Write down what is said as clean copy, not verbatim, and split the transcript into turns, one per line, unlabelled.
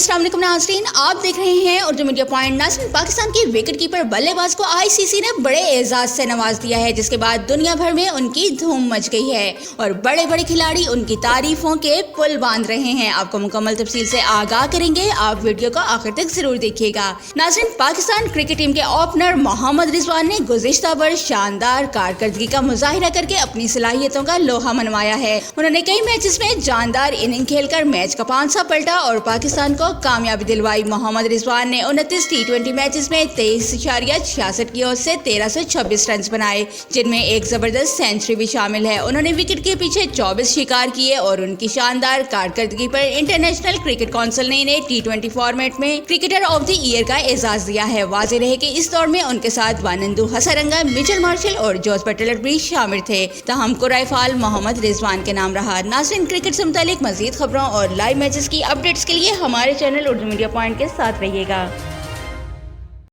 अस्सलाम वालेकुम नाज़रीन, आप देख रहे हैं उर्दू मीडिया पॉइंट। नाज़रीन, पाकिस्तान की विकेट कीपर बल्लेबाज को आईसीसी ने बड़े एजाज से नवाज दिया है, जिसके बाद दुनिया भर में उनकी धूम मच गई है और बड़े बड़े खिलाड़ी उनकी तारीफों के पुल बांध रहे हैं। आपको मुकम्मल तफसील से आगाह करेंगे, आप वीडियो को आखिर तक जरूर देखिएगा। नाज़रीन, पाकिस्तान क्रिकेट टीम के ओपनर मोहम्मद रिजवान ने गुज़िश्ता वर्ष शानदार कारकर्दगी का मुजाहिरा करके अपनी सलाहियतों का लोहा मनवाया है। उन्होंने कई मैचेस में जानदार इनिंग खेलकर मैच का पांसा पलटा और पाकिस्तान को कामयाबी दिलवाई। मोहम्मद रिजवान ने 29 टी20 मैचेस में 23.66 की ओर से 1326 रन बनाए, जिनमें एक जबरदस्त सेंचुरी भी शामिल है। उन्होंने विकेट के पीछे 24 शिकार किए और उनकी शानदार कारकर्दगी पर इंटरनेशनल क्रिकेट काउंसिल ने इन्हें टी20 फॉर्मेट में क्रिकेटर ऑफ द ईयर का एजाज दिया है। वाज़ेह रहे कि इस दौर में उनके साथ वानंदू हसरंगा, मिचेल मार्शल और जोस बटलर भी शामिल थे। तहम कुराइफाल मोहम्मद रिजवान के नाम रहा। नाज़रीन, क्रिकेट से मुतालिक मजीद खबरों और लाइव मैचेस की अपडेट्स के लिए हमारे चैनल उर्दू मीडिया पॉइंट के साथ रहिएगा।